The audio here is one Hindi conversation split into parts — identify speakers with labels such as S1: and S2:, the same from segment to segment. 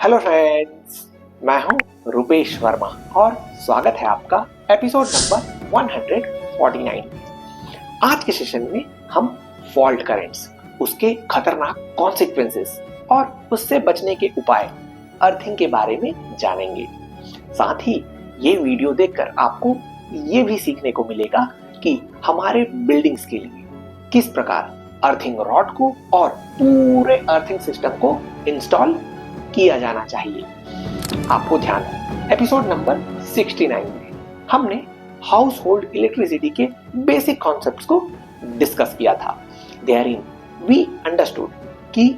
S1: हेलो फ्रेंड्स, मैं हूं रुपेश वर्मा और स्वागत है आपका एपिसोड नंबर 149 में। आज के सेशन में हम फॉल्ट करेंट्स, उसके खतरनाक कॉन्सिक्वेंसेस और उससे बचने के उपाय, अर्थिंग के बारे में जानेंगे। साथ ही ये वीडियो देखकर आपको ये भी सीखने को मिलेगा कि हमारे बिल्डिंग्स के लिए किस प्रकार अर्थिंग रॉड को और पूरे अर्थिंग सिस्टम को इंस्टॉल किया जाना चाहिए। आपको ध्यान है, एपिसोड नंबर 69 में हमने हाउस होल्ड इलेक्ट्रिसिटी के बेसिक कॉन्सेप्ट्स को डिस्कस किया था। देयरइन वी अंडरस्टूड कि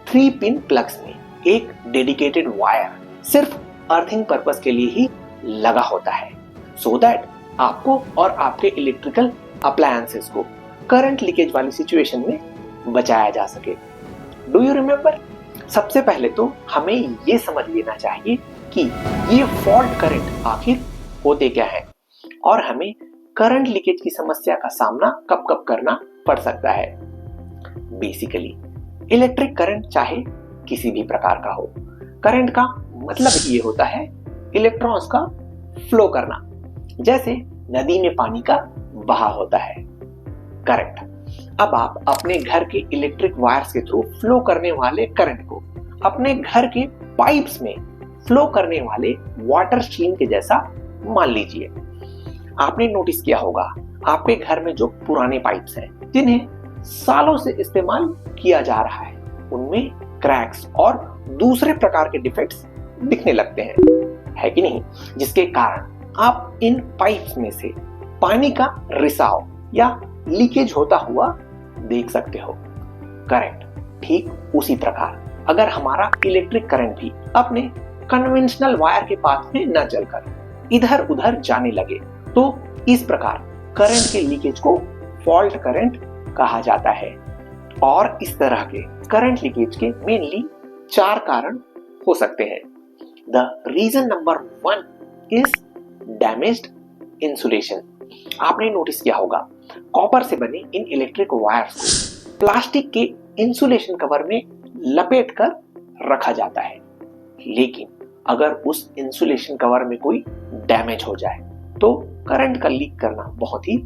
S1: 3 पिन प्लग्स में एक डेडिकेटेड वायर सिर्फ अर्थिंग पर्पस के लिए ही लगा होता है, सो दैट आपको और आपके इलेक्ट्रिकल अप्लायंसेस को करंट लीकेज वाली सिचुएशन में बचाया जा सके। Do you remember? सबसे पहले तो हमें ये समझ लेना चाहिए कि ये फॉल्ट करंट आखिर होते क्या है और हमें करंट लीकेज की समस्या का सामना कब कब करना पड़ सकता है। बेसिकली इलेक्ट्रिक करंट चाहे किसी भी प्रकार का हो, करंट का मतलब ये होता है इलेक्ट्रॉन्स का फ्लो करना, जैसे नदी में पानी का बहाव होता है। करेक्ट। अब आप अपने घर के इलेक्ट्रिक वायर्स के थ्रू फ्लो करने वाले करंट को अपने घर के पाइप्स में फ्लो करने वाले वाटर स्ट्रीम के जैसा मान लीजिए। आपने नोटिस किया होगा आपके घर में जो पुराने पाइप्स हैं, जिन्हें सालों से इस्तेमाल किया जा रहा है, उनमें क्रैक्स और दूसरे प्रकार के डिफेक्ट्स दिखने लगते हैं, है कि नहीं? जिसके कारण आप इन पाइप्स में से पानी का रिसाव या लीकेज होता हुआ देख सकते हो। करेक्ट। ठीक उसी प्रकार अगर हमारा इलेक्ट्रिक करंट भी अपने कन्वेंशनल वायर के पाथ में न चलकर इधर उधर जाने लगे, तो इस प्रकार करंट के लीकेज को फॉल्ट करंट कहा जाता है। और इस तरह के करंट लीकेज के मेनली 4 कारण हो सकते हैं। The reason number 1 is damaged insulation. आपने नोटिस किया होगा कॉपर से बने इन इलेक्ट्रिक वायर्स को प्लास्टिक के इंसुलेशन कवर में लपेट कर रखा जाता है, लेकिन अगर उस इंसुलेशन कवर में कोई डैमेज हो जाए तो करंट का लीक करना बहुत ही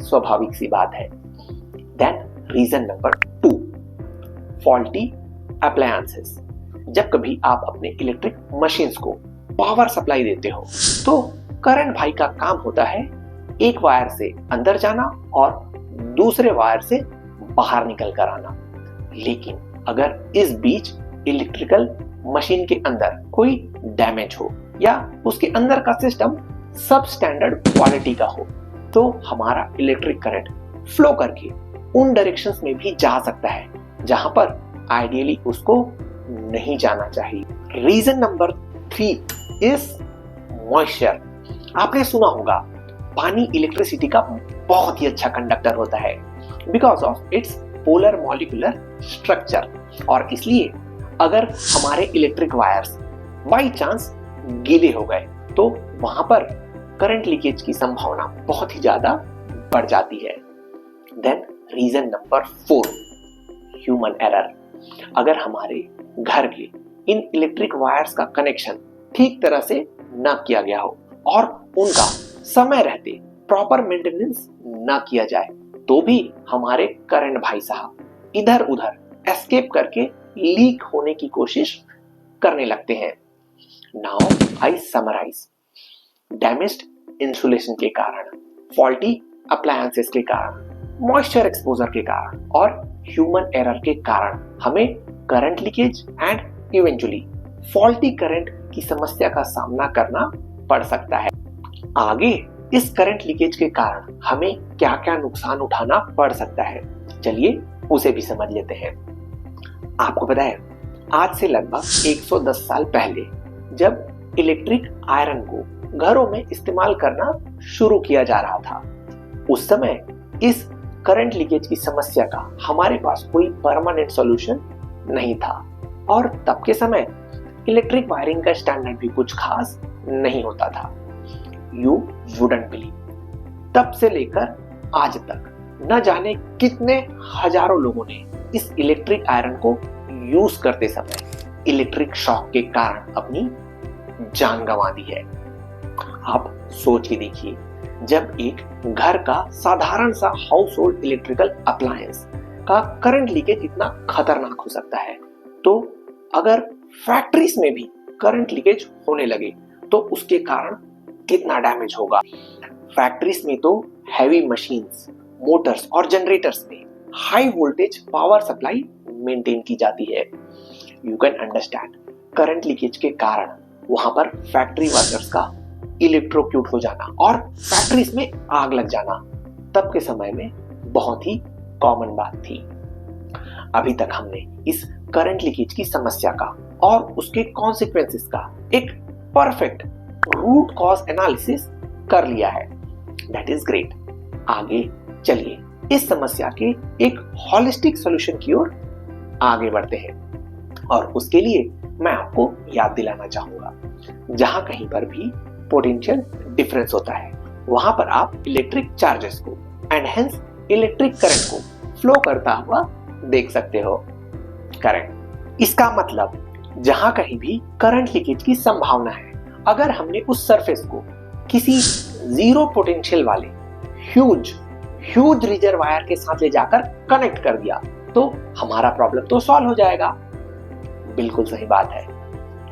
S1: स्वाभाविक सी बात है। Then reason number 2, faulty appliances. जब कभी आप अपने इलेक्ट्रिक मशीन्स को पावर सप्लाई देते हो तो करंट भाई का काम होता है एक वायर से अंदर जाना और दूसरे वायर से बाहर निकल कर आना। लेकिन अगर इस बीच इलेक्ट्रिकल मशीन के अंदर कोई डैमेज हो या उसके अंदर का सिस्टम सब स्टैंडर्ड क्वालिटी का हो, तो हमारा इलेक्ट्रिक करंट फ्लो करके उन डायरेक्शंस में भी जा सकता है जहां पर आइडियली उसको नहीं जाना चाहिए। Reason number 3 is moisture. आपने सुना होगा पानी इलेक्ट्रिसिटी का बहुत ही अच्छा कंडक्टर होता है because of its polar molecular structure, और इसलिए अगर हमारे इलेक्ट्रिक वायर्स बाई चांस गीले हो गए तो वहां पर करंट लीकेज की संभावना बहुत ही ज्यादा बढ़ जाती है। Then reason number 4, human error. अगर हमारे घर के इन इलेक्ट्रिक वायर्स का कनेक्शन ठीक तरह से न किया गया हो और उनका समय रहते प्रॉपर मेंटेनेंस ना किया जाए, तो भी हमारे करंट भाई साहब इधर उधर एस्केप करके लीक होने की कोशिश करने लगते हैं। Now I summarize. Damaged insulation के कारण, फॉल्टी अप्लायंसेस के कारण, मॉइस्चर एक्सपोजर के कारण और ह्यूमन एरर के कारण हमें current leakage and eventually faulty current की समस्या का सामना करना पड़ सकता है। आगे इस करंट लीकेज के कारण हमें क्या क्या नुकसान उठाना पड़ सकता है, चलिए उसे भी समझ लेते हैं। आपको पता है आज से लगभग 110 साल पहले जब इलेक्ट्रिक आयरन को घरों में इस्तेमाल करना शुरू किया जा रहा था, उस समय इस करंट लीकेज की समस्या का हमारे पास कोई परमानेंट सॉल्यूशन नहीं था और तब के समय इलेक्ट्रिक वायरिंग का स्टैंडर्ड भी कुछ खास नहीं होता था। यू वुडंट बिलीव, तब से लेकर आज तक न जाने कितने हजारों लोगों ने इस इलेक्ट्रिक आयरन को यूज करते समय इलेक्ट्रिक शॉक के कारण अपनी जान गंवा दी है। आप सोच के देखिए, जब एक घर का साधारण सा हाउस होल्ड इलेक्ट्रिकल अप्लायंस का करंट लीकेज इतना खतरनाक हो सकता है, तो अगर फैक्ट्रीज में भी करंट लीकेज होने लगे तो उसके कारण कितना डैमेज होगा। फैक्ट्रीज में तो हैवी मशीन्स, मोटर्स और जनरेटर्स में high voltage power supply maintain की जाती है। You can understand, current leakage के कारण वहां पर फैक्ट्री वर्कर्स का इलेक्ट्रोक्यूट हो जाना और फैक्ट्रीज में आग लग जाना तब के समय में बहुत ही कॉमन बात थी। अभी तक हमने इस करंट लीकेज की समस्या का और उसके कॉन्सिक्वेंसेस का एक परफेक्ट रूट कॉज एनालिसिस कर लिया है। That is great. आगे चलिए इस समस्या के एक होलिस्टिक सॉल्यूशन की ओर आगे बढ़ते हैं, और उसके लिए मैं आपको याद दिलाना चाहूंगा, जहां कहीं पर भी पोटेंशियल डिफरेंस होता है वहां पर आप इलेक्ट्रिक चार्जेस को एंड हेंस इलेक्ट्रिक करंट को फ्लो करता हुआ देख सकते हो। करंट, इसका मतलब जहां कहीं भी करंट लीकेज की संभावना है, अगर हमने उस सरफेस को किसी जीरो पोटेंशियल वाले ह्यूज रिजर्वायर के साथ ले जाकर कनेक्ट कर दिया तो हमारा प्रॉब्लम तो सॉल्व हो जाएगा। बिल्कुल सही बात है,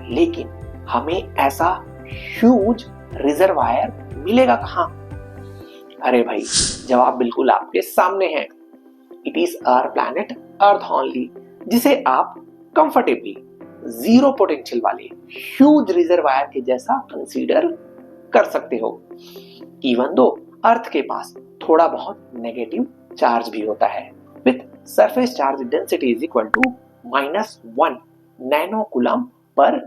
S1: लेकिन हमें ऐसा ह्यूज रिजर्वायर मिलेगा कहां? अरे भाई, जवाब बिल्कुल आपके सामने है। It is our planet earth only, जिसे आप कंफर्टेबली जीरो पोटेंशियल वाले ह्यूज रिजर्वायर के जैसा कंसीडर कर सकते हो। इवन दो अर्थ के पास थोड़ा बहुत नेगेटिव चार्ज भी होता है, with surface charge density is equal to -1 nano coulomb per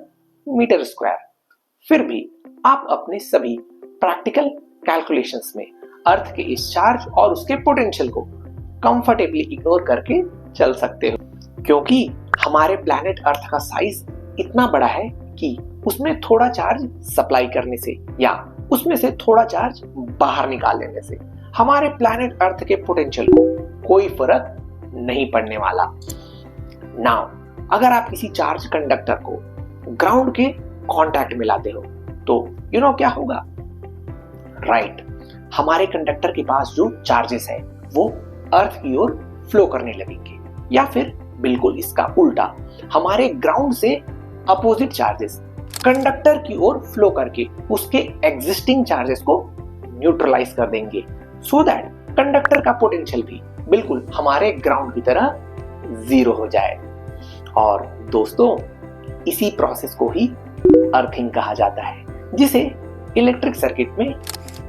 S1: metre square. फिर भी आप अपने सभी प्रैक्टिकल कैलकुलेशंस में अर्थ के इस चार्ज और उसके पोटेंशियल को कंफर्टेबली इग्नोर करके चल सकते हो, क्योंकि हमारे प्लैनेट अर्थ का साइज इतना बड़ा है कि उसमें थोड़ा चार्ज सप्लाई करने से या उसमें से थोड़ा चार्ज बाहर निकाल लेने से हमारे प्लैनेट अर्थ के पोटेंशियल को कोई फर्क नहीं पड़ने वाला। नाउ, अगर आप किसी चार्ज कंडक्टर को ग्राउंड के कांटेक्ट में लाते हो तो यू नो क्या होगा? राइट, हमारे कंडक्टर के पास जो चार्जेस है वो अर्थ की ओर फ्लो करने लगेंगे, या फिर बिल्कुल इसका उल्टा, हमारे ग्राउंड से अपोजिट चार्जेस कंडक्टर की ओर फ्लो करके उसके एग्जिस्टिंग चार्जेस को न्यूट्रलाइज कर देंगे, सो दैट कंडक्टर का पोटेंशियल भी बिल्कुल हमारे ग्राउंड की तरह जीरो हो जाए। और दोस्तों, इसी प्रोसेस को ही अर्थिंग कहा जाता है, जिसे इलेक्ट्रिक सर्किट में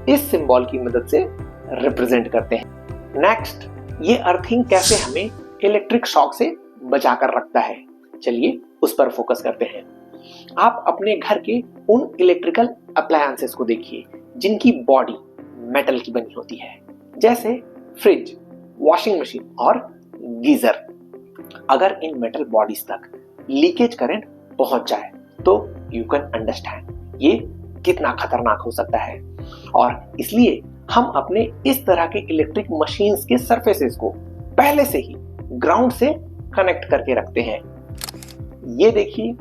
S1: इस सिंबल की मदद से रिप्रेजेंट करते हैं। नेक्स्ट, ये अर्थिंग कैसे हमें इलेक्ट्रिक शॉक से बचाकर रखता है, चलिए उस पर फोकस करते हैं। आप अपने घर के उन इलेक्ट्रिकल अप्लायंसेस को देखिए जिनकी बॉडी मेटल की बनी होती है, जैसे फ्रिज, वॉशिंग मशीन और गीजर। अगर इन मेटल बॉडीज तक लीकेज करंट पहुंच जाए तो यू कैन अंडरस्टैंड ये कितना खतरनाक हो सकता है, और इसलिए हम अपने इस तरह के इलेक्ट्रिक मशीन्स के सरफेसेस को पहले से ही ग्राउंड से कनेक्ट करके रखते हैं। ये देखिए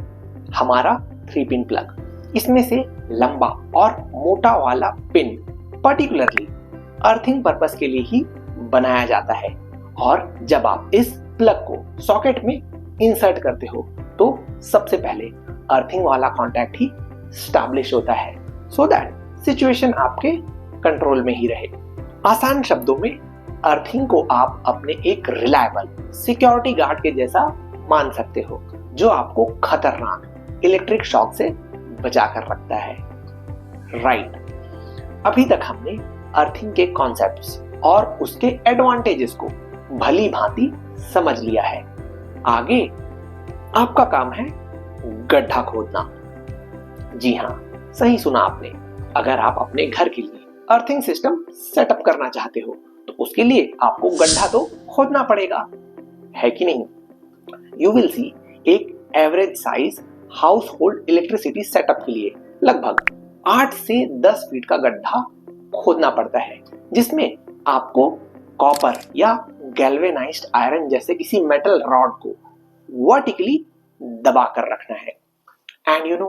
S1: हमारा 3 पिन प्लग, इसमें से लंबा और मोटा वाला पिन पर्टिकुलरली अर्थिंग पर्पस के लिए ही बनाया जाता है, और जब आप इस प्लग को सॉकेट में इंसर्ट करते हो तो सबसे पहले अर्थिंग वाला कांटेक्ट ही स्टैब्लिश होता है, सो दैट सिचुएशन आपके कंट्रोल में ही रहे। आसान शब्दों में, अर्थिंग को आप अपने एक रिलायबल सिक्योरिटी गार्ड के जैसा मान सकते हो, जो आपको खतरनाक इलेक्ट्रिक शॉक से बचा कर रखता है। राइट, अभी तक हमने अर्थिंग के कॉन्सेप्ट्स और उसके एडवांटेजेस को भली भांति समझ लिया है। आगे आपका काम है गड्ढा खोदना। जी हाँ, सही सुना आपने। अगर आप अपने घर के लिए अर्थिंग सिस्टम सेटअप करना चाहते हो तो उसके लिए आपको गड्ढा तो खोदना पड़ेगा, है कि नहीं? यू विल सी, एक average size house hold electricity setup के लिए लगभग 8 से 10 फीट का गड्ढा खोदना पड़ता है, जिसमें आपको कॉपर या गैल्वेनाइज्ड आयरन जैसे किसी मेटल रॉड को वर्टिकली दबा कर रखना है। एंड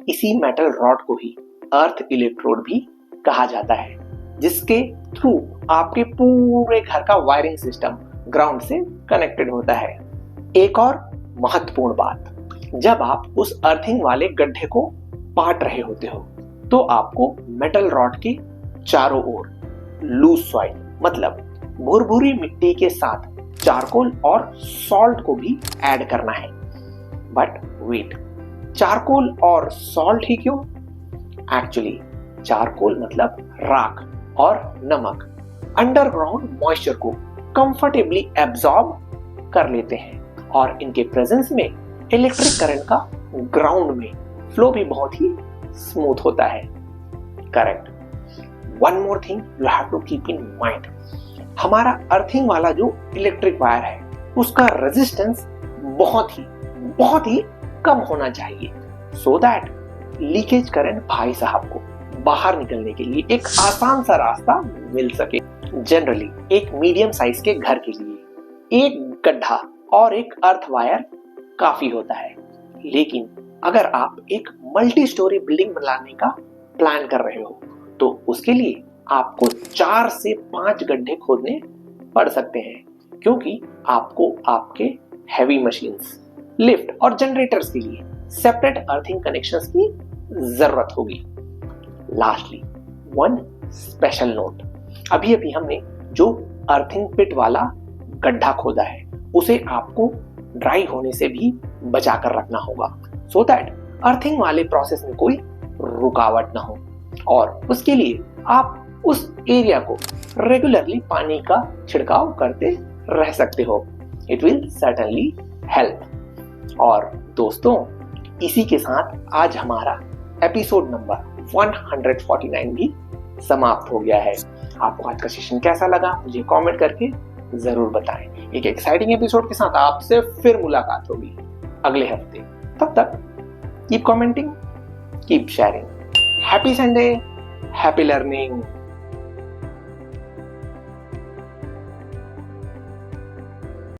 S1: इसी मेटल रॉड को ही अर्थ इलेक्ट्रोड भी कहा जाता है, जिसके थ्रू आपके पूरे घर का वायरिंग सिस्टम ग्राउंड से कनेक्टेड होता है। एक और महत्वपूर्ण बात, जब आप उस अर्थिंग वाले गड्ढे को पाट रहे होते हो तो आपको मेटल रॉड के चारों ओर लूज सॉइल मतलब भुरभुरी मिट्टी के साथ चारकोल और सॉल्ट को भी ऐड करना है। बट वेट, चारकोल और सॉल्ट ही क्यों? एक्चुअली चारकोल मतलब राख और नमक अंडरग्राउंड मॉइस्चर को कंफर्टेबली एब्जॉर्ब कर लेते हैं और इनके प्रेजेंस में इलेक्ट्रिक करंट का ग्राउंड में फ्लो भी बहुत ही स्मूथ होता है। Correct. One more thing you have to keep in mind, हमारा अर्थिंग वाला जो इलेक्ट्रिक वायर है उसका रेजिस्टेंस बहुत ही कम होना चाहिए, सो दैट लीकेज करंट भाई साहब को बाहर निकलने के लिए एक आसान सा रास्ता मिल सके। जनरली एक मीडियम साइज के घर के लिए एक गड्ढा और एक अर्थ वायर काफी होता है, लेकिन अगर आप एक मल्टी स्टोरी बिल्डिंग बनाने का प्लान कर रहे हो तो उसके लिए आपको 4 से 5 गड्ढे खोदने पड़ सकते हैं, क्योंकि आपको आपके हैवी मशीन्स, लिफ्ट और जनरेटर्स के लिए सेपरेट अर्थिंग कनेक्शंस की जरूरत होगी। लास्टली वन स्पेशल नोट, अभी हमने जो अर्थिंग पिट वाला गड्ढा खोदा है उसे आपको ड्राई होने से भी बचा कर रखना होगा, सो दैट अर्थिंग वाले प्रोसेस में कोई रुकावट ना हो, और उसके लिए आप उस एरिया को रेगुलरली पानी का छिड़काव करते रह सकते हो। It will certainly help. और दोस्तों, इसी के साथ आज हमारा एपिसोड नंबर 149 भी समाप्त हो गया है। आपको आज का सेशन कैसा लगा मुझे कमेंट करके जरूर बताएं। एक एक्साइटिंग एपिसोड के साथ आपसे फिर मुलाकात होगी अगले हफ्ते। तब तक keep commenting, keep sharing. Happy Sunday, happy learning.